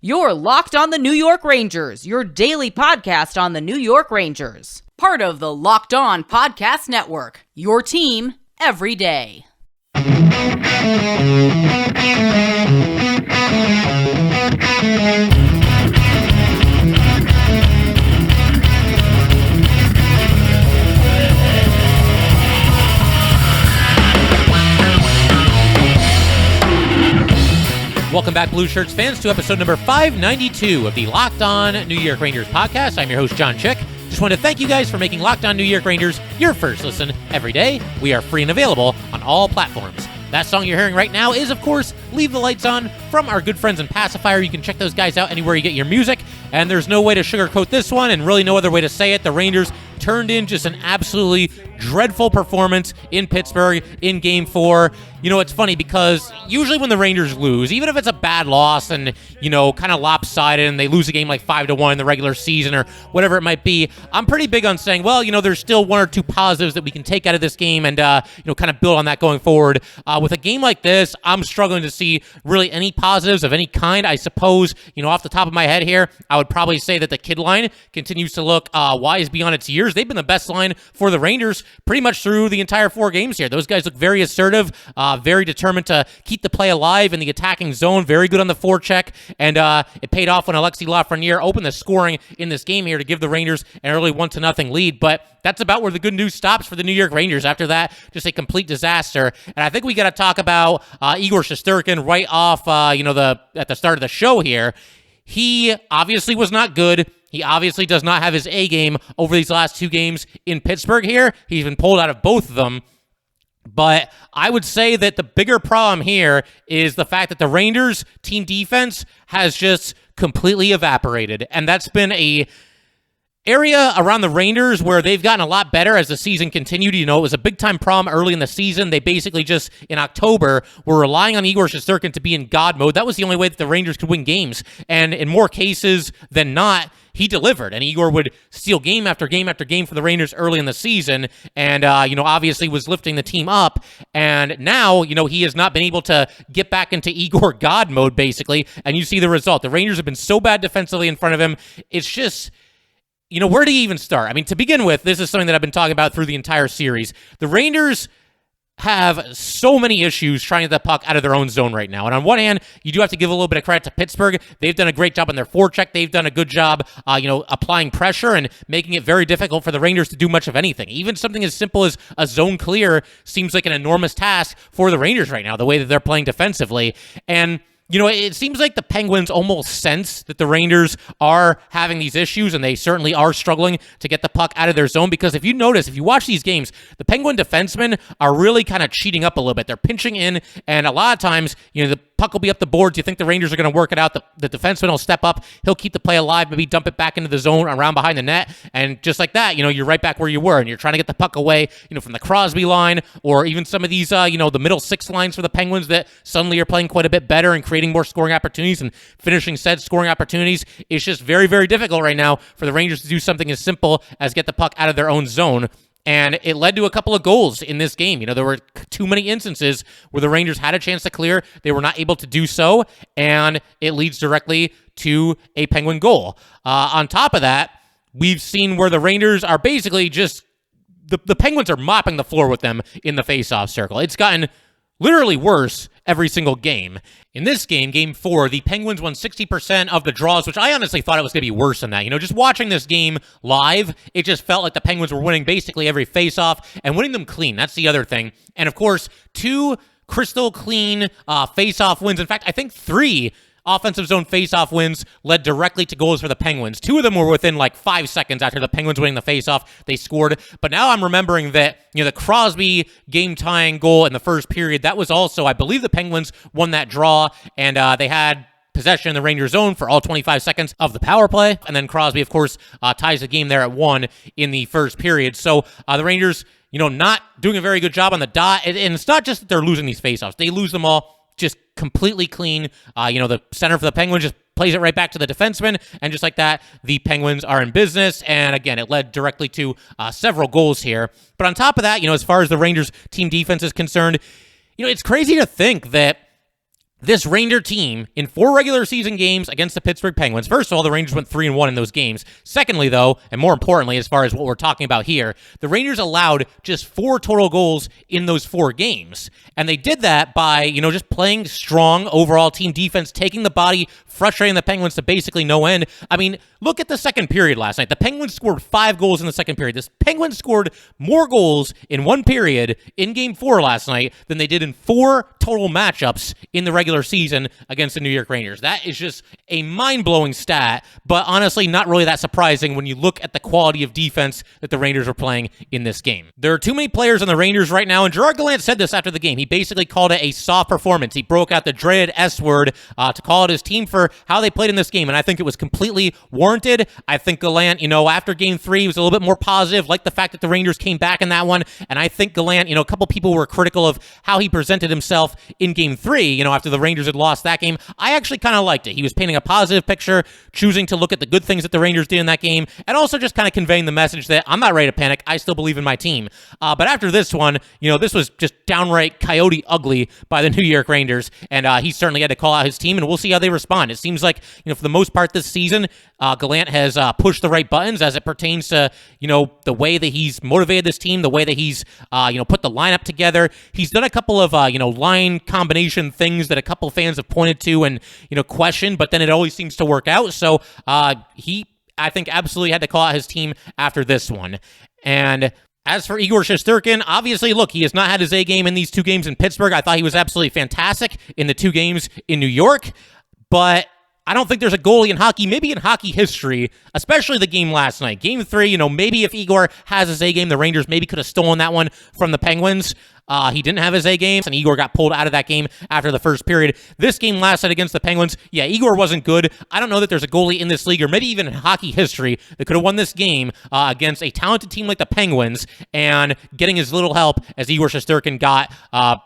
You're Locked on the New York Rangers, your daily podcast on the New York Rangers. Part of the Locked On Podcast Network, your team every day. Welcome back, Blue Shirts fans, to episode number 592 of the Locked On New York Rangers podcast. I'm your host, John Chick. Just want to thank you guys for making Locked On New York Rangers your first listen every day. We are free and available on all platforms. That song you're hearing right now is, of course, Leave the Lights On from our good friends in Passafire. You can check those guys out anywhere you get your music, and there's no way to sugarcoat this one, and really no other way to say it. The Rangers turned in just an absolutely dreadful performance in Pittsburgh in Game 4. You know, it's funny because usually when the Rangers lose, even if it's a bad loss and, you know, kind of lopsided and they lose a game like 5-1 in the regular season or whatever it might be, I'm pretty big on saying, well, you know, there's still one or two positives that we can take out of this game and, you know, kind of build on that going forward. With a game like this, I'm struggling to see really any positives of any kind. I suppose, you know, off the top of my head here, I would probably say that the kid line continues to look wise beyond its years. They've been the best line for the Rangers pretty much through the entire 4 games here. Those guys look very assertive, very determined to keep the play alive in the attacking zone, very good on the forecheck, and it paid off when Alexis Lafreniere opened the scoring in this game here to give the Rangers an early 1-0 lead, but that's about where the good news stops for the New York Rangers. After that, just a complete disaster, and I think we got to talk about Igor Shesterkin right off, you know, at the start of the show here. He obviously was not good. He obviously does not have his A game over these last 2 games in Pittsburgh here. He's been pulled out of both of them. But I would say that the bigger problem here is the fact that the Rangers' team defense has just completely evaporated. And that's been a area around the Rangers where they've gotten a lot better as the season continued. You know, it was a big-time problem early in the season. They basically just, in October, were relying on Igor Shesterkin to be in God mode. That was the only way that the Rangers could win games. And in more cases than not, he delivered, and Igor would steal game after game after game for the Rangers early in the season, and, you know, obviously was lifting the team up, and now, you know, he has not been able to get back into Igor God mode, basically, and you see the result. The Rangers have been so bad defensively in front of him. It's just, you know, where do you even start? I mean, to begin with, this is something that I've been talking about through the entire series. The Rangers have so many issues trying to get the puck out of their own zone right now. And on one hand, you do have to give a little bit of credit to Pittsburgh. They've done a great job on their forecheck. They've done a good job, you know, applying pressure and making it very difficult for the Rangers to do much of anything. Even something as simple as a zone clear seems like an enormous task for the Rangers right now, the way that they're playing defensively. And you know, it seems like the Penguins almost sense that the Rangers are having these issues, and they certainly are struggling to get the puck out of their zone, because if you notice, if you watch these games, the Penguin defensemen are really kind of cheating up a little bit. They're pinching in, and a lot of times, you know, the puck will be up the boards. You think the Rangers are going to work it out. The defenseman will step up. He'll keep the play alive, maybe dump it back into the zone around behind the net, and just like that, you know, you're right back where you were, and you're trying to get the puck away, you know, from the Crosby line, or even some of these, you know, the middle 6 lines for the Penguins that suddenly are playing quite a bit better and creating more scoring opportunities and finishing said scoring opportunities. It's just very, very difficult right now for the Rangers to do something as simple as get the puck out of their own zone. And it led to a couple of goals in this game. You know, there were too many instances where the Rangers had a chance to clear. They were not able to do so, and it leads directly to a Penguin goal. On top of that, we've seen where the Rangers are basically just, the Penguins are mopping the floor with them in the face-off circle. It's gotten literally worse every single game. In this game, Game 4, the Penguins won 60% of the draws, which I honestly thought it was going to be worse than that. You know, just watching this game live, it just felt like the Penguins were winning basically every face-off and winning them clean. That's the other thing. And of course, 2 crystal clean face-off wins. In fact, I think 3 offensive zone face-off wins led directly to goals for the Penguins. 2 of them were within like 5 seconds after the Penguins winning the face-off. They scored. But now I'm remembering that, you know, the Crosby game-tying goal in the first period, that was also, I believe the Penguins won that draw, and they had possession in the Rangers zone for all 25 seconds of the power play. And then Crosby, of course, ties the game there at 1 in the first period. So the Rangers, you know, not doing a very good job on the dot. And it's not just that they're losing these face-offs. They lose them all just completely clean. You know, the center for the Penguins just plays it right back to the defenseman, and just like that, the Penguins are in business. And again, it led directly to several goals here. But on top of that, you know, as far as the Rangers team defense is concerned, you know, it's crazy to think that this Ranger team in 4 regular season games against the Pittsburgh Penguins. First of all, the Rangers went 3-1 in those games. Secondly, though, and more importantly, as far as what we're talking about here, the Rangers allowed just 4 total goals in those 4 games. And they did that by, just playing strong overall team defense, taking the body, frustrating the Penguins to basically no end. I mean, look at the second period last night. The Penguins scored 5 goals in the second period. This Penguins scored more goals in one period in Game 4 last night than they did in 4 total matchups in the regular season against the New York Rangers. That is just a mind-blowing stat, but honestly not really that surprising when you look at the quality of defense that the Rangers are playing in this game. There are too many players on the Rangers right now, and Gerard Gallant said this after the game. He basically called it a soft performance. He broke out the dreaded S word to call out his team for how they played in this game, and I think it was completely warranted. I think Gallant, after Game 3, he was a little bit more positive, like the fact that the Rangers came back in that one, and I think Gallant, a couple people were critical of how he presented himself in Game 3, after the Rangers had lost that game. I actually kind of liked it. He was painting a positive picture, choosing to look at the good things that the Rangers did in that game, and also just kind of conveying the message that I'm not ready to panic. I still believe in my team. But after this one, this was just downright coyote ugly by the New York Rangers, and he certainly had to call out his team, and we'll see how they respond. It seems like, for the most part this season, Gallant has pushed the right buttons as it pertains to, the way that he's motivated this team, the way that he's, put the lineup together. He's done a couple of, line combination things that a couple fans have pointed to and, questioned, but then it always seems to work out. So he, I think, absolutely had to call out his team after this one. And as for Igor Shesterkin, obviously, look, he has not had his A game in these 2 games in Pittsburgh. I thought he was absolutely fantastic in the 2 games in New York, but I don't think there's a goalie in hockey, maybe in hockey history, especially the game last night. Game 3, maybe if Igor has his A game, the Rangers maybe could have stolen that one from the Penguins. He didn't have his A games, and Igor got pulled out of that game after the first period. This game last night against the Penguins, yeah, Igor wasn't good. I don't know that there's a goalie in this league, or maybe even in hockey history, that could have won this game against a talented team like the Penguins, and getting as little help as Igor Shesterkin got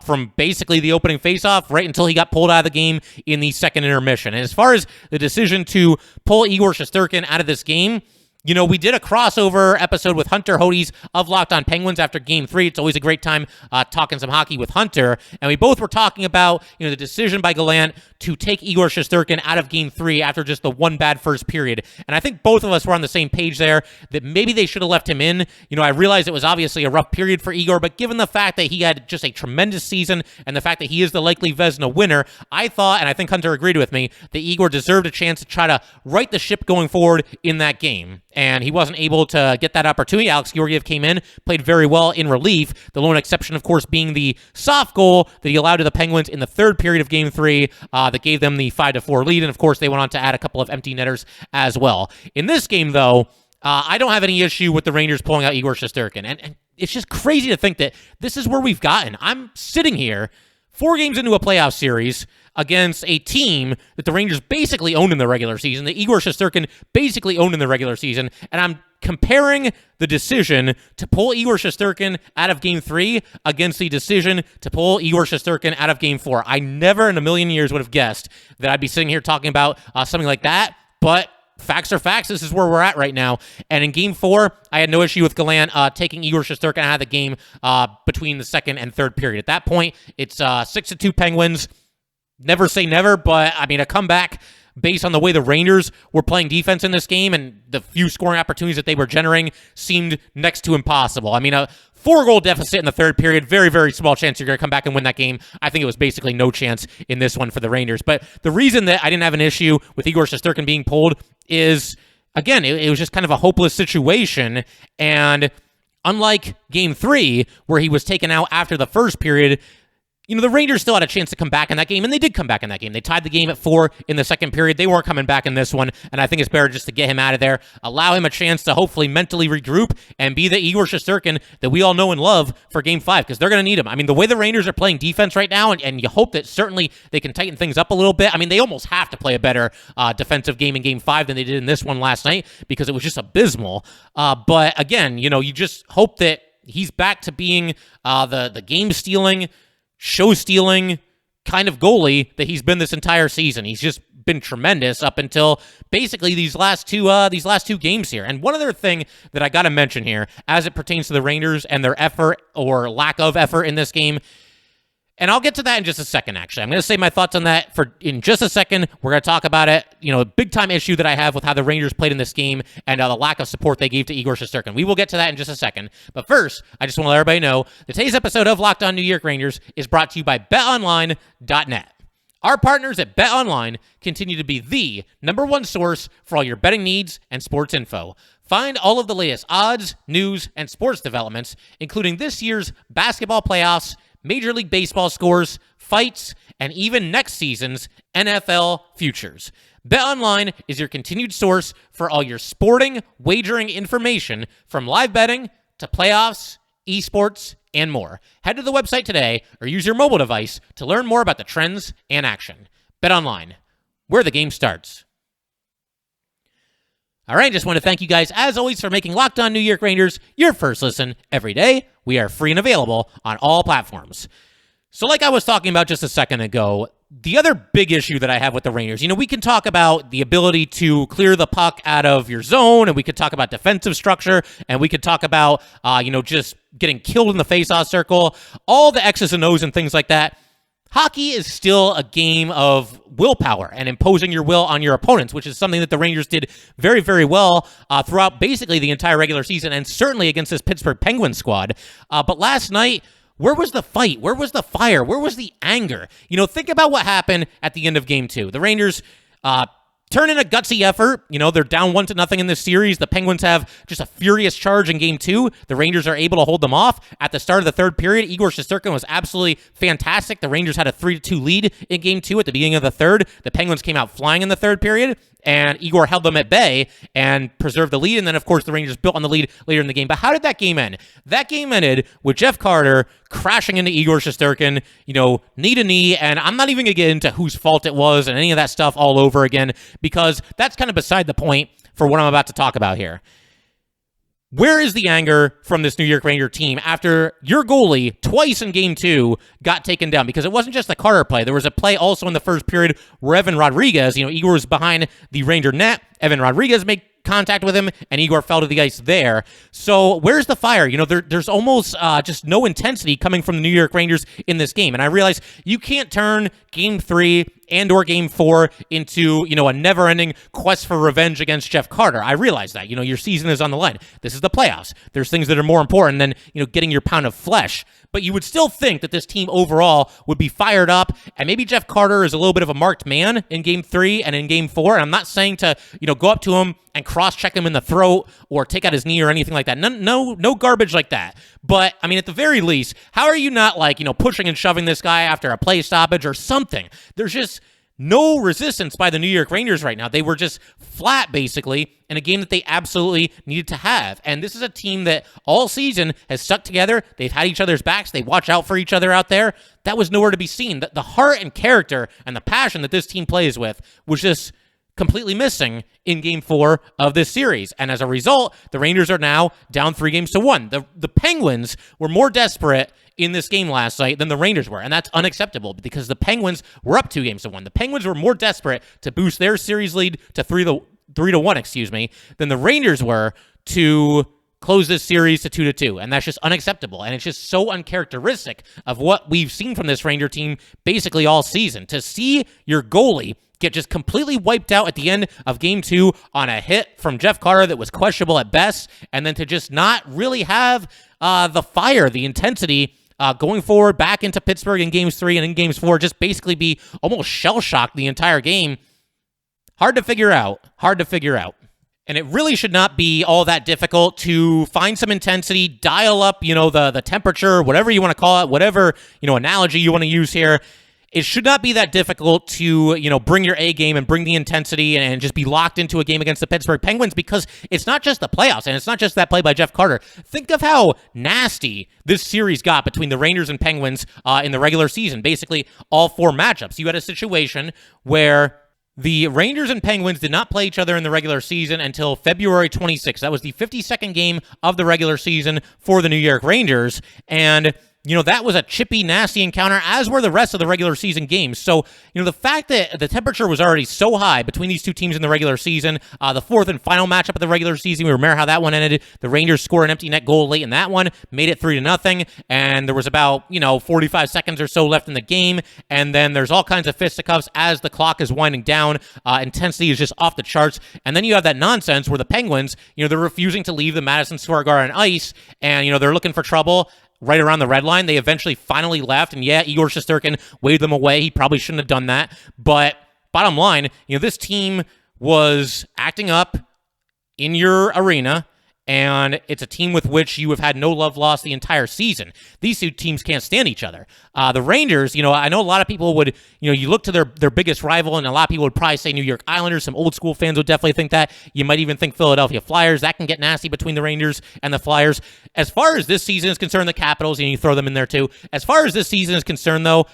from basically the opening faceoff right until he got pulled out of the game in the second intermission. And as far as the decision to pull Igor Shesterkin out of this game, we did a crossover episode with Hunter Hodes of Locked On Penguins after Game 3. It's always a great time talking some hockey with Hunter. And we both were talking about, the decision by Gallant to take Igor Shesterkin out of Game 3 after just the one bad first period. And I think both of us were on the same page there that maybe they should have left him in. I realized it was obviously a rough period for Igor, but given the fact that he had just a tremendous season and the fact that he is the likely Vezina winner, I thought, and I think Hunter agreed with me, that Igor deserved a chance to try to right the ship going forward in that game. And he wasn't able to get that opportunity. Alex Georgiev came in, played very well in relief. The lone exception, of course, being the soft goal that he allowed to the Penguins in the third period of Game 3 that gave them the 5-4 lead. And, of course, they went on to add a couple of empty netters as well. In this game, though, I don't have any issue with the Rangers pulling out Igor Shesterkin. And it's just crazy to think that this is where we've gotten. I'm sitting here 4 games into a playoff series against a team that the Rangers basically owned in the regular season, that Igor Shesterkin basically owned in the regular season, and I'm comparing the decision to pull Igor Shesterkin out of Game 3 against the decision to pull Igor Shesterkin out of Game 4. I never in a million years would have guessed that I'd be sitting here talking about something like that, but facts are facts. This is where we're at right now. And in Game 4, I had no issue with Gallant taking Igor Shesterkin out of the game between the second and third period. At that point, it's 6-2 Penguins. Never say never, but I mean, a comeback based on the way the Rangers were playing defense in this game and the few scoring opportunities that they were generating seemed next to impossible. I mean, a 4-goal deficit in the third period, very, very small chance you're going to come back and win that game. I think it was basically no chance in this one for the Rangers. But the reason that I didn't have an issue with Igor Shesterkin being pulled is, again, it was just kind of a hopeless situation. And unlike Game 3, where he was taken out after the first period, the Rangers still had a chance to come back in that game, and they did come back in that game. They tied the game at 4 in the second period. They weren't coming back in this one, and I think it's better just to get him out of there, allow him a chance to hopefully mentally regroup and be the Igor Shesterkin that we all know and love for Game 5, because they're going to need him. I mean, the way the Rangers are playing defense right now, and you hope that certainly they can tighten things up a little bit. I mean, they almost have to play a better defensive game in Game 5 than they did in this one last night, because it was just abysmal. But again, you just hope that he's back to being the game-stealing, show-stealing kind of goalie that he's been this entire season. He's just been tremendous up until basically these last two games here. And one other thing that I got to mention here, as it pertains to the Rangers and their effort or lack of effort in this game, And I'll get to that in just a second, actually. I'm going to say my thoughts on that in just a second. We're going to talk about it, a big-time issue that I have with how the Rangers played in this game and the lack of support they gave to Igor Shesterkin. We will get to that in just a second. But first, I just want to let everybody know that today's episode of Locked On New York Rangers is brought to you by BetOnline.net. Our partners at BetOnline continue to be the number one source for all your betting needs and sports info. Find all of the latest odds, news, and sports developments, including this year's basketball playoffs, Major League Baseball scores, fights, and even next season's NFL futures. BetOnline is your continued source for all your sporting wagering information, from live betting to playoffs, esports, and more. Head to the website today or use your mobile device to learn more about the trends and action. BetOnline, where the game starts. All right, just want to thank you guys, as always, for making Locked On New York Rangers your first listen every day. We are free and available on all platforms. So like I was talking about just a second ago, the other big issue that I have with the Rangers, we can talk about the ability to clear the puck out of your zone, and we could talk about defensive structure, and we could talk about, just getting killed in the faceoff circle, all the X's and O's and things like that. Hockey is still a game of willpower and imposing your will on your opponents, which is something that the Rangers did very, very well throughout basically the entire regular season, and certainly against this Pittsburgh Penguins squad. But last night, where was the fight? Where was the fire? Where was the anger? Think about what happened at the end of Game 2. The Rangers turn in a gutsy effort. They're down 1-0 in this series. The Penguins have just a furious charge in Game 2. The Rangers are able to hold them off. At the start of the third period, Igor Shesterkin was absolutely fantastic. The Rangers had a 3-2 lead in Game 2 at the beginning of the third. The Penguins came out flying in the third period, and Igor held them at bay and preserved the lead. And then, of course, the Rangers built on the lead later in the game. But how did that game end? That game ended with Jeff Carter crashing into Igor Shesterkin, knee to knee. And I'm not even going to get into whose fault it was and any of that stuff all over again, because that's kind of beside the point for what I'm about to talk about here. Where is the anger from this New York Ranger team after your goalie twice in Game 2 got taken down? Because it wasn't just the Carter play. There was a play also in the first period where Evan Rodriguez, Igor was behind the Ranger net. Evan Rodriguez made contact with him, and Igor fell to the ice there. So where's the fire? There's almost just no intensity coming from the New York Rangers in this game. And I realize you can't turn Game 3 and or Game 4 into, a never-ending quest for revenge against Jeff Carter. I realize that. Your season is on the line. This is the playoffs. There's things that are more important than, getting your pound of flesh. But you would still think that this team overall would be fired up, and maybe Jeff Carter is a little bit of a marked man in Game 3 and in Game 4. And I'm not saying to, go up to him and cross-check him in the throat or take out his knee or anything like that. No garbage like that. But, at the very least, how are you not, pushing and shoving this guy after a play stoppage or something? There's just no resistance by the New York Rangers right now. They were just flat, basically, in a game that they absolutely needed to have. And this is a team that all season has stuck together. They've had each other's backs. They watch out for each other out there. That was nowhere to be seen. The heart and character and the passion that this team plays with was just completely missing in Game 4 of this series. And as a result, the Rangers are now down 3-1. The Penguins were more desperate in this game last night than the Rangers were, and that's unacceptable because the Penguins were up 2-1. The Penguins were more desperate to boost their series lead to 3-1, than the Rangers were to close this series to 2-2, and that's just unacceptable, and it's just so uncharacteristic of what we've seen from this Ranger team basically all season. To see your goalie get just completely wiped out at the end of Game 2 on a hit from Jeff Carter that was questionable at best, and then to just not really have the fire, the intensity going forward back into Pittsburgh in Games 3 and in Games 4, just basically be almost shell-shocked the entire game. Hard to figure out. And it really should not be all that difficult to find some intensity, dial up, the temperature, whatever you want to call it, whatever, analogy you want to use here. It should not be that difficult to, bring your A game and bring the intensity and just be locked into a game against the Pittsburgh Penguins, because it's not just the playoffs and it's not just that play by Jeff Carter. Think of how nasty this series got between the Rangers and Penguins in the regular season, basically all 4 matchups. You had a situation where the Rangers and Penguins did not play each other in the regular season until February 26th. That was the 52nd game of the regular season for the New York Rangers, and that was a chippy, nasty encounter, as were the rest of the regular season games. So, the fact that the temperature was already so high between these two teams in the regular season, the fourth and final matchup of the regular season, we remember how that one ended. The Rangers scored an empty net goal late in that one, made it 3-0, and there was about, 45 seconds or so left in the game, and then there's all kinds of fisticuffs as the clock is winding down. Intensity is just off the charts, and then you have that nonsense where the Penguins, they're refusing to leave the Madison Square Garden ice, and, they're looking for trouble right around the red line. They eventually finally left, and yeah, Igor Shesterkin waved them away. He probably shouldn't have done that, but bottom line, this team was acting up in your arena, and it's a team with which you have had no love lost the entire season. These two teams can't stand each other. The Rangers, I know a lot of people would, you look to their biggest rival, and a lot of people would probably say New York Islanders. Some old school fans would definitely think that. You might even think Philadelphia Flyers. That can get nasty between the Rangers and the Flyers. As far as this season is concerned, the Capitals, you throw them in there too. As far as this season is concerned, though,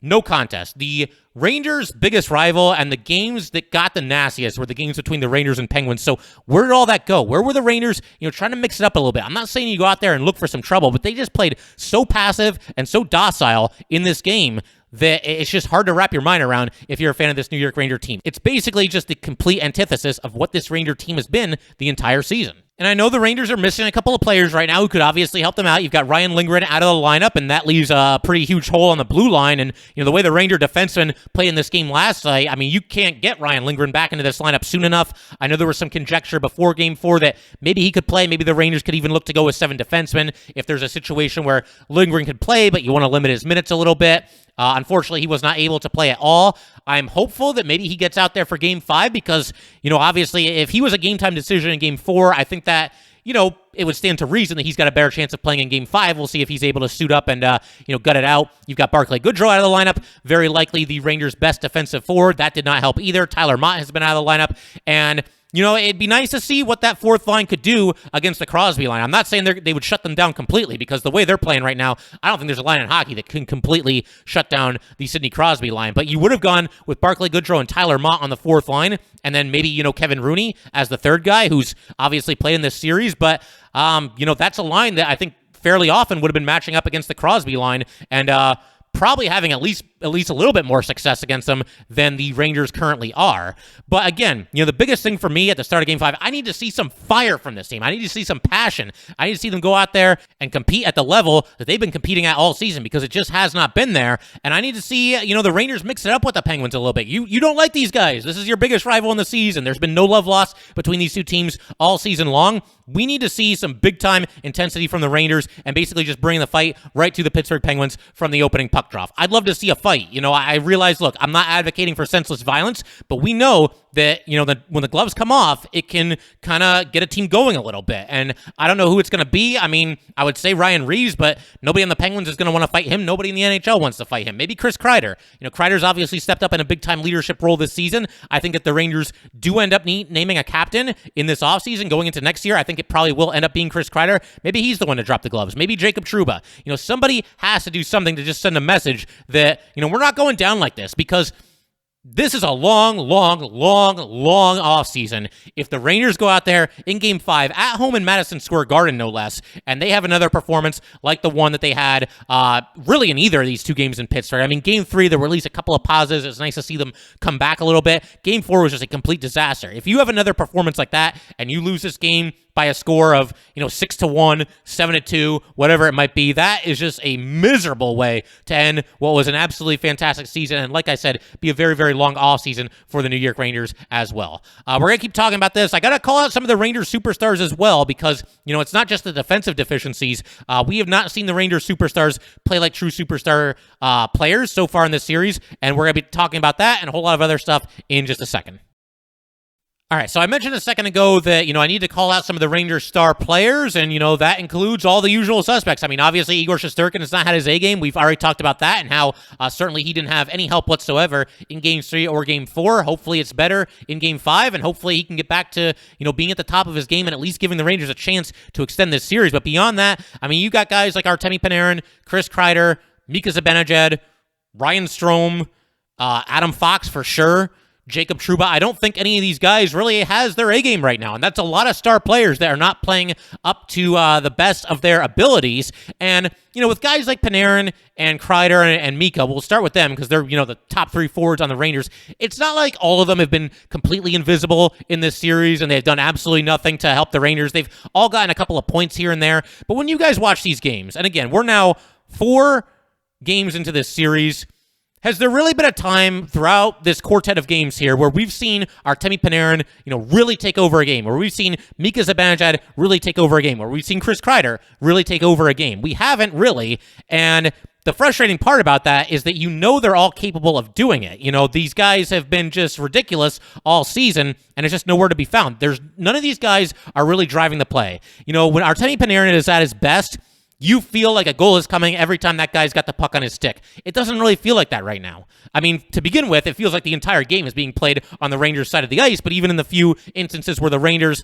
no contest. The Rangers' biggest rival and the games that got the nastiest were the games between the Rangers and Penguins. So where did all that go? Where were the Rangers, trying to mix it up a little bit? I'm not saying you go out there and look for some trouble, but they just played so passive and so docile in this game that it's just hard to wrap your mind around if you're a fan of this New York Ranger team. It's basically just the complete antithesis of what this Ranger team has been the entire season. And I know the Rangers are missing a couple of players right now who could obviously help them out. You've got Ryan Lindgren out of the lineup, and that leaves a pretty huge hole on the blue line. And, the way the Ranger defenseman played in this game last night, you can't get Ryan Lindgren back into this lineup soon enough. I know there was some conjecture before Game 4 that maybe he could play. Maybe the Rangers could even look to go with 7 defensemen if there's a situation where Lindgren could play, but you want to limit his minutes a little bit. Unfortunately, he was not able to play at all. I'm hopeful that maybe he gets out there for Game 5 because, obviously, if he was a game-time decision in Game 4, I think that, it would stand to reason that he's got a better chance of playing in Game 5. We'll see if he's able to suit up and, gut it out. You've got Barclay Goodrow out of the lineup. Very likely the Rangers' best defensive forward. That did not help either. Tyler Mott has been out of the lineup. And it'd be nice to see what that fourth line could do against the Crosby line. I'm not saying they would shut them down completely because the way they're playing right now, I don't think there's a line in hockey that can completely shut down the Sidney Crosby line. But you would have gone with Barclay Goodrow and Tyler Mott on the fourth line, and then maybe, Kevin Rooney as the third guy who's obviously played in this series. But, that's a line that I think fairly often would have been matching up against the Crosby line. And, probably having at least a little bit more success against them than the Rangers currently are. But again, the biggest thing for me at the start of Game 5, I need to see some fire from this team. I need to see some passion. I need to see them go out there and compete at the level that they've been competing at all season because it just has not been there. And I need to see, the Rangers mix it up with the Penguins a little bit. You don't like these guys. This is your biggest rival in the season. There's been no love lost between these two teams all season long. We need to see some big-time intensity from the Rangers and basically just bring the fight right to the Pittsburgh Penguins from the opening puck drop. I'd love to see a fight. I realize, look, I'm not advocating for senseless violence, but we know that, that when the gloves come off, it can kind of get a team going a little bit. And I don't know who it's going to be. I would say Ryan Reeves, but nobody on the Penguins is going to want to fight him. Nobody in the NHL wants to fight him. Maybe Chris Kreider. Kreider's obviously stepped up in a big-time leadership role this season. I think that the Rangers do end up naming a captain in this offseason going into next year. I think it probably will end up being Chris Kreider. Maybe he's the one to drop the gloves. Maybe Jacob Trouba. Somebody has to do something to just send a message that, we're not going down like this because this is a long offseason. If the Rangers go out there in Game 5 at home in Madison Square Garden, no less, and they have another performance like the one that they had really in either of these two games in Pittsburgh. Game 3, there were at least a couple of positives. It's nice to see them come back a little bit. Game 4 was just a complete disaster. If you have another performance like that and you lose this game by a score of 6-1, 7-2, whatever it might be, that is just a miserable way to end what was an absolutely fantastic season. And like I said, be a very, very long off season for the New York Rangers as well. We're going to keep talking about this. I got to call out some of the Rangers superstars as well because, it's not just the defensive deficiencies. We have not seen the Rangers superstars play like true superstar players so far in this series. And we're going to be talking about that and a whole lot of other stuff in just a second. All right, so I mentioned a second ago that, I need to call out some of the Rangers star players, and, that includes all the usual suspects. Obviously, Igor Shesterkin has not had his A game. We've already talked about that and how certainly he didn't have any help whatsoever in Game 3 or Game 4. Hopefully, it's better in Game 5, and hopefully he can get back to, being at the top of his game and at least giving the Rangers a chance to extend this series. But beyond that, you got guys like Artemi Panarin, Chris Kreider, Mika Zibanejad, Ryan Strome, Adam Fox for sure, Jacob Trouba. I don't think any of these guys really has their A game right now, and that's a lot of star players that are not playing up to the best of their abilities. And, with guys like Panarin and Kreider and Mika, we'll start with them because they're, the top 3 forwards on the Rangers. It's not like all of them have been completely invisible in this series and they've done absolutely nothing to help the Rangers. They've all gotten a couple of points here and there. But when you guys watch these games, and again, we're now 4 games into this series, has there really been a time throughout this quartet of games here where we've seen Artemi Panarin, really take over a game, where we've seen Mika Zibanejad really take over a game, where we've seen Chris Kreider really take over a game? We haven't really, and the frustrating part about that is that they're all capable of doing it. These guys have been just ridiculous all season, and it's just nowhere to be found. None of these guys are really driving the play. When Artemi Panarin is at his best, you feel like a goal is coming every time that guy's got the puck on his stick. It doesn't really feel like that right now. I mean, to begin with, it feels like the entire game is being played on the Rangers' side of the ice, but even in the few instances where the Rangers,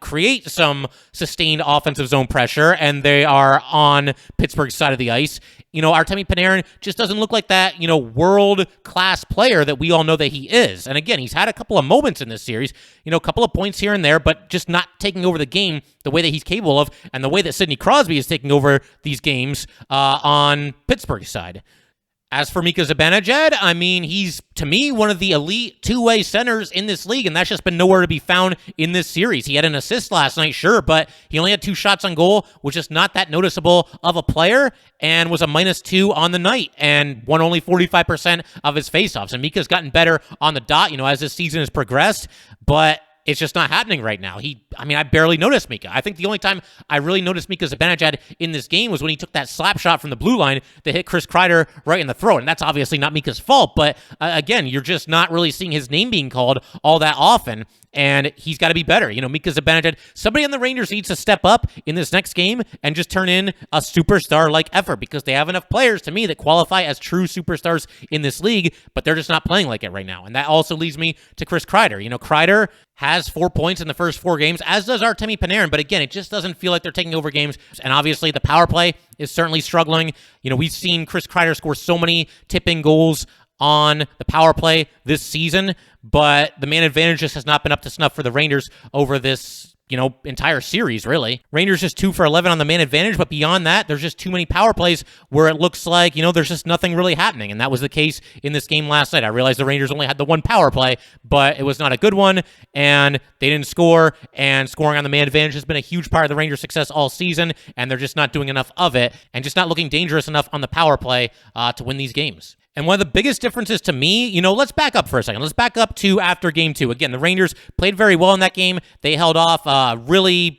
create some sustained offensive zone pressure and they are on Pittsburgh's side of the ice, Artemi Panarin just doesn't look like that, world-class player that we all know that he is. And again, he's had a couple of moments in this series, a couple of points here and there, but just not taking over the game the way that he's capable of and the way that Sidney Crosby is taking over these games on Pittsburgh's side. As for Mika Zibanejad, I mean, he's, to me, one of the elite two-way centers in this league, and that's just been nowhere to be found in this series. He had an assist last night, sure, but he only had 2 shots on goal, which is not that noticeable of a player, and was a -2 on the night, and won only 45% of his faceoffs. And Mika's gotten better on the dot, as this season has progressed, but it's just not happening right now. I barely noticed Mika. I think the only time I really noticed Mika Zibanejad in this game was when he took that slap shot from the blue line that hit Chris Kreider right in the throat. And that's obviously not Mika's fault, but again, you're just not really seeing his name being called all that often. And he's got to be better. Mika Zibanejad, somebody on the Rangers needs to step up in this next game and just turn in a superstar-like effort, because they have enough players, to me, that qualify as true superstars in this league, but they're just not playing like it right now. And that also leads me to Chris Kreider. Kreider has 4 points in the first 4 games, as does Artemi Panarin, but again, it just doesn't feel like they're taking over games. And obviously, the power play is certainly struggling. We've seen Chris Kreider score so many tip-in goals on the power play this season, but the man advantage just has not been up to snuff for the Rangers over this, entire series, really. Rangers just 2 for 11 on the man advantage, but beyond that, there's just too many power plays where it looks like, there's just nothing really happening, and that was the case in this game last night. I realized the Rangers only had the 1 power play, but it was not a good one, and they didn't score, and scoring on the man advantage has been a huge part of the Rangers' success all season, and they're just not doing enough of it, and just not looking dangerous enough on the power play to win these games. And one of the biggest differences to me, let's back up for a second. Let's back up to after game 2. Again, the Rangers played very well in that game. They held off really,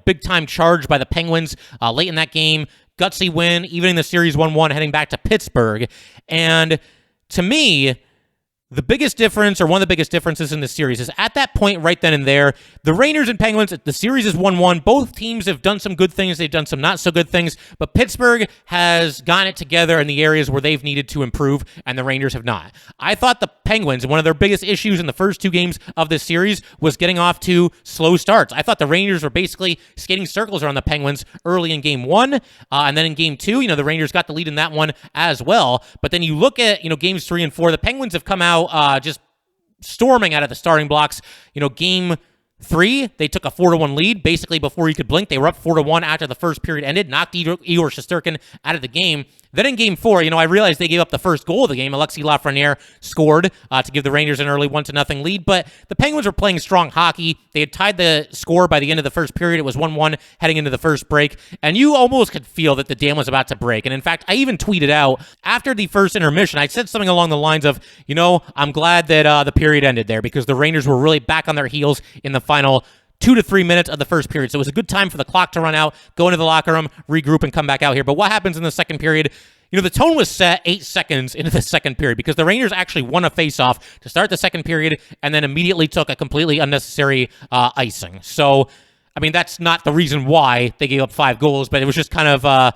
big-time charge by the Penguins late in that game. Gutsy win, even in the series 1-1, heading back to Pittsburgh. And to me, the biggest difference, or one of the biggest differences in this series, is at that point right then and there, the Rangers and Penguins, the series is 1-1. Both teams have done some good things. They've done some not so good things, but Pittsburgh has gotten it together in the areas where they've needed to improve, and the Rangers have not. I thought the Penguins, one of their biggest issues in the first 2 games of this series was getting off to slow starts. I thought the Rangers were basically skating circles around the Penguins early in game 1, and then in game 2, the Rangers got the lead in that one as well. But then you look at, games 3 and 4, the Penguins have come out just storming out of the starting blocks. Game 3, they took a 4-1 lead basically before you could blink. They were up 4-1 after the first period ended, knocked Igor Shesterkin out of the game. Then in game 4, I realized they gave up the first goal of the game. Alexis Lafreniere scored to give the Rangers an early 1-0 lead, but the Penguins were playing strong hockey. They had tied the score by the end of the first period. It was 1-1 heading into the first break, and you almost could feel that the dam was about to break. And in fact, I even tweeted out after the first intermission, I said something along the lines of, I'm glad that the period ended there, because the Rangers were really back on their heels in the final 2 to 3 minutes of the first period. So it was a good time for the clock to run out, go into the locker room, regroup, and come back out here. But what happens in the second period? The tone was set 8 seconds into the second period, because the Rangers actually won a faceoff to start the second period and then immediately took a completely unnecessary icing. So, that's not the reason why they gave up 5 goals, but it was just kind of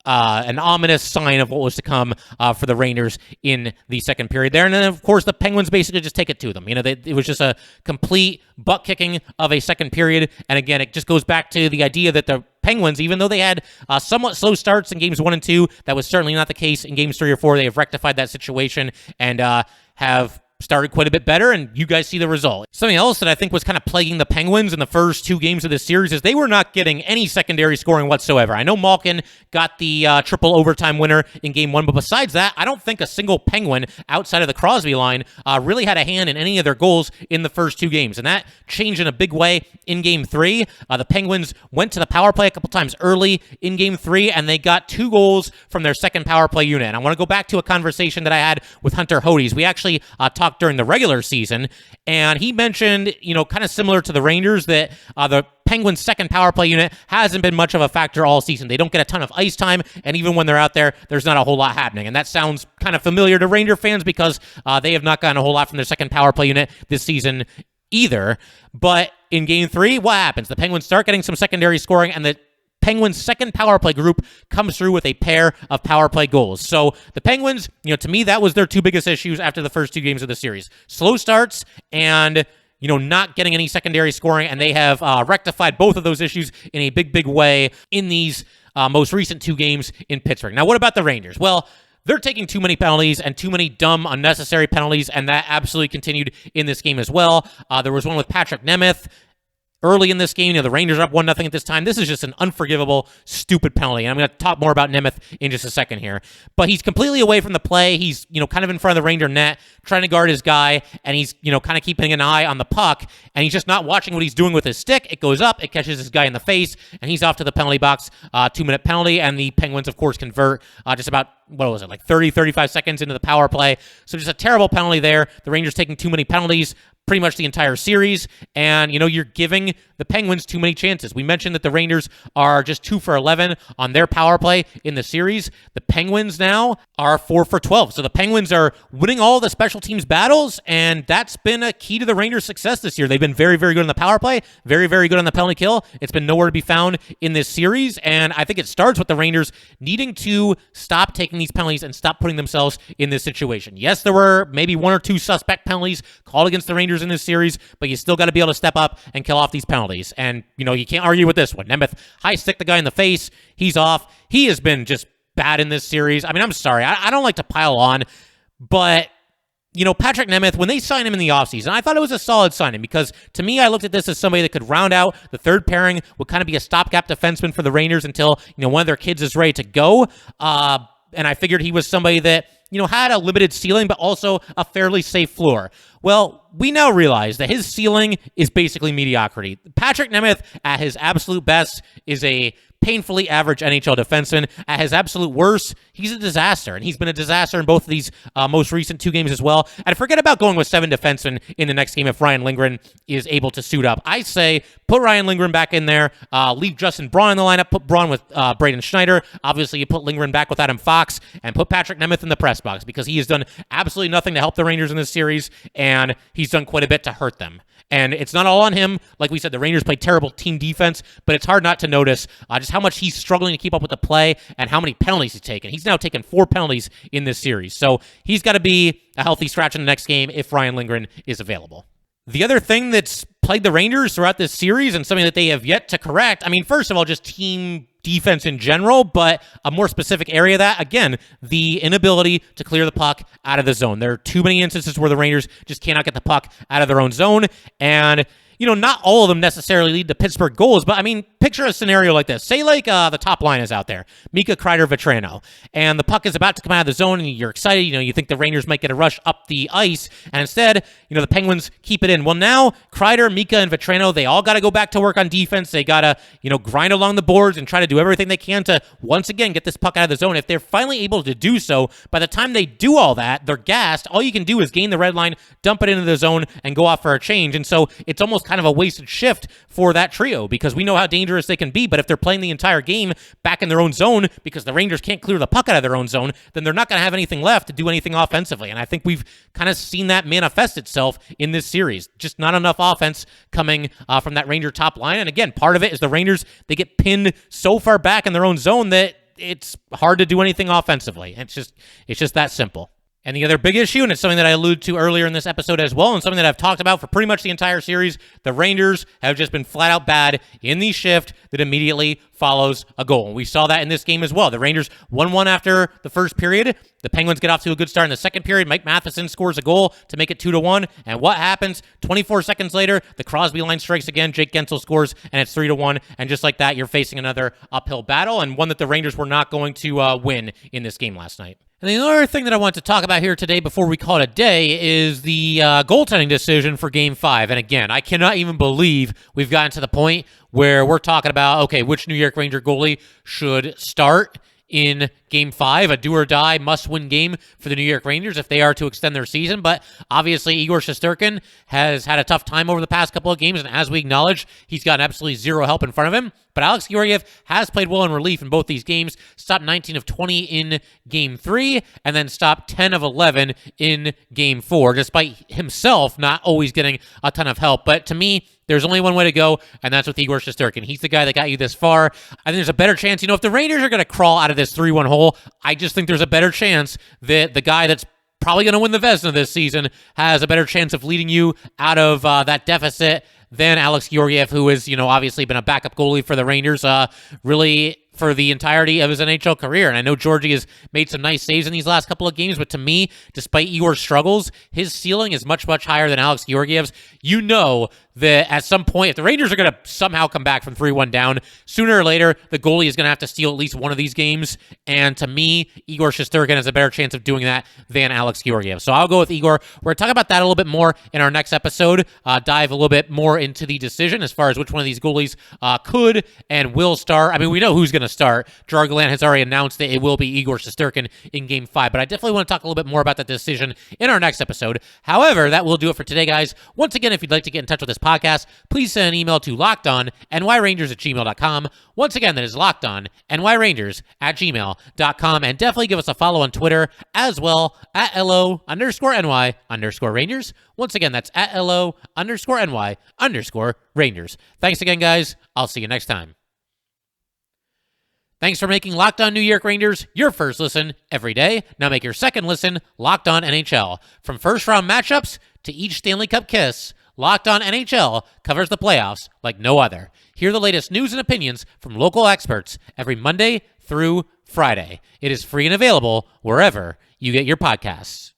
an ominous sign of what was to come for the Rangers in the second period there. And then, of course, the Penguins basically just take it to them. It was just a complete butt-kicking of a second period. And again, it just goes back to the idea that the Penguins, even though they had somewhat slow starts in games 1 and 2, that was certainly not the case in games 3 or 4. They have rectified that situation and have started quite a bit better, and you guys see the result. Something else that I think was kind of plaguing the Penguins in the first 2 games of this series is they were not getting any secondary scoring whatsoever. I know Malkin got the triple overtime winner in Game 1, but besides that, I don't think a single Penguin outside of the Crosby line really had a hand in any of their goals in the first 2 games, and that changed in a big way in Game 3. The Penguins went to the power play a couple times early in Game 3, and they got 2 goals from their second power play unit. And I want to go back to a conversation that I had with Hunter Hodes. We actually talked during the regular season, and he mentioned, kind of similar to the Rangers, that the Penguins' second power play unit hasn't been much of a factor all season. They don't get a ton of ice time, and even when they're out there, there's not a whole lot happening. And that sounds kind of familiar to Ranger fans because they have not gotten a whole lot from their second power play unit this season either. But in Game 3, what happens? The Penguins start getting some secondary scoring, and the Penguins' second power play group comes through with a pair of power play goals. So the Penguins, to me, that was their 2 biggest issues after the first 2 games of the series. Slow starts and not getting any secondary scoring, and they have rectified both of those issues in a big, big way in these most recent 2 games in Pittsburgh. Now, what about the Rangers? Well, they're taking too many penalties and too many dumb, unnecessary penalties, and that absolutely continued in this game as well. There was one with Patrick Nemeth early in this game. The Rangers are up 1-0 at this time. This is just an unforgivable, stupid penalty. And I'm going to talk more about Nemeth in just a second here. But he's completely away from the play. He's, kind of in front of the Ranger net, trying to guard his guy, and he's, kind of keeping an eye on the puck, and he's just not watching what he's doing with his stick. It goes up, it catches his guy in the face, and he's off to the penalty box. 2-minute penalty, and the Penguins, of course, convert just about, 35 seconds into the power play. So just a terrible penalty there. The Rangers taking too many penalties pretty much the entire series, and you're giving the Penguins too many chances. We mentioned that the Rangers are just 2 for 11 on their power play in the series. The Penguins now are 4 for 12. So the Penguins are winning all the special teams battles, and that's been a key to the Rangers' success this year. They've been very, very good on the power play, very, very good on the penalty kill. It's been nowhere to be found in this series, and I think it starts with the Rangers needing to stop taking these penalties and stop putting themselves in this situation. Yes, there were maybe 1 or 2 suspect penalties called against the Rangers in this series, but you still got to be able to step up and kill off these penalties. And, you can't argue with this one. Nemeth high stick the guy in the face. He's off. He has been just bad in this series. I mean, I'm sorry. I don't like to pile on, but Patrick Nemeth, when they signed him in the offseason, I thought it was a solid signing because, to me, I looked at this as somebody that could round out the third pairing, would kind of be a stopgap defenseman for the Rangers until, one of their kids is ready to go. And I figured he was somebody that, had a limited ceiling, but also a fairly safe floor. Well, we now realize that his ceiling is basically mediocrity. Patrick Nemeth, at his absolute best, is a painfully average NHL defenseman. At his absolute worst, he's a disaster, and he's been a disaster in both of these most recent 2 games as well. And forget about going with 7 defensemen in the next game if Ryan Lindgren is able to suit up. I say put Ryan Lindgren back in there, leave Justin Braun in the lineup, put Braun with Braden Schneider. Obviously, you put Lindgren back with Adam Fox, and put Patrick Nemeth in the press box because he has done absolutely nothing to help the Rangers in this series, and he's done quite a bit to hurt them. And it's not all on him. Like we said, the Rangers play terrible team defense, but it's hard not to notice just how much he's struggling to keep up with the play and how many penalties he's taken. He's now taken 4 penalties in this series. So he's got to be a healthy scratch in the next game if Ryan Lindgren is available. The other thing that's plagued the Rangers throughout this series and something that they have yet to correct, I mean, first of all, just team defense in general, but a more specific area of that, again, the inability to clear the puck out of the zone. There are too many instances where the Rangers just cannot get the puck out of their own zone, and not all of them necessarily lead to Pittsburgh goals, but I mean, picture a scenario like this. Say the top line is out there, Mika, Kreider, Vetrano, and the puck is about to come out of the zone, and you're excited, you think the Rangers might get a rush up the ice, and instead, the Penguins keep it in. Well, now, Kreider, Mika, and Vetrano, they all got to go back to work on defense. They got to, grind along the boards and try to do everything they can to, once again, get this puck out of the zone. If they're finally able to do so, by the time they do all that, they're gassed. All you can do is gain the red line, dump it into the zone, and go off for a change, and so it's almost kind of a wasted shift for that trio because we know how dangerous they can be, but if they're playing the entire game back in their own zone because the Rangers can't clear the puck out of their own zone, then they're not going to have anything left to do anything offensively, and I think we've kind of seen that manifest itself in this series. Just not enough offense coming from that Ranger top line, and again, part of it is the Rangers, they get pinned so far back in their own zone that it's hard to do anything offensively. It's just that simple. And the other big issue, and it's something that I alluded to earlier in this episode as well, and something that I've talked about for pretty much the entire series, the Rangers have just been flat out bad in the shift that immediately follows a goal. And we saw that in this game as well. The Rangers 1-1 after the first period. The Penguins get off to a good start in the second period. Mike Matheson scores a goal to make it 2-1. And what happens? 24 seconds later, the Crosby line strikes again. Jake Gensel scores, and it's 3-1. And just like that, you're facing another uphill battle, and one that the Rangers were not going to win in this game last night. And the other thing that I want to talk about here today before we call it a day is the goaltending decision for Game 5. And again, I cannot even believe we've gotten to the point where we're talking about, okay, which New York Ranger goalie should start in Game 5, a do-or-die, must-win game for the New York Rangers if they are to extend their season. But obviously, Igor Shesterkin has had a tough time over the past couple of games, and as we acknowledge, he's gotten absolutely zero help in front of him. But Alex Georgiev has played well in relief in both these games, stopped 19 of 20 in Game 3, and then stopped 10 of 11 in Game 4, despite himself not always getting a ton of help. But to me, there's only one way to go, and that's with Igor Shesterkin. He's the guy that got you this far. I think there's a better chance, if the Rangers are going to crawl out of this 3-1 hole, I just think there's a better chance that the guy that's probably going to win the Vezina this season has a better chance of leading you out of that deficit than Alex Georgiev, who has, obviously been a backup goalie for the Rangers, really for the entirety of his NHL career. And I know Georgie has made some nice saves in these last couple of games, but to me, despite Igor's struggles, his ceiling is much, much higher than Alex Georgiev's. You know that at some point, if the Rangers are going to somehow come back from 3-1 down, sooner or later, the goalie is going to have to steal at least one of these games. And to me, Igor Shesterkin has a better chance of doing that than Alex Georgiev. So I'll go with Igor. We're going to talk about that a little bit more in our next episode, dive a little bit more into the decision as far as which one of these goalies could and will start. I mean, we know who's going to start. Gerard Gallant has already announced that it will be Igor Shesterkin in Game 5, but I definitely want to talk a little bit more about that decision in our next episode. However, that will do it for today, guys. Once again, if you'd like to get in touch with this podcast, please send an email to lockedonnyrangers@gmail.com. Once again, that is lockedonnyrangers@gmail.com, and definitely give us a follow on Twitter as well at LO_NY_Rangers. Once again, that's at LO_NY_Rangers. Thanks again, guys. I'll see you next time. Thanks for making Locked On New York Rangers your first listen every day. Now make your second listen Locked On NHL. From first-round matchups to each Stanley Cup kiss, Locked On NHL covers the playoffs like no other. Hear the latest news and opinions from local experts every Monday through Friday. It is free and available wherever you get your podcasts.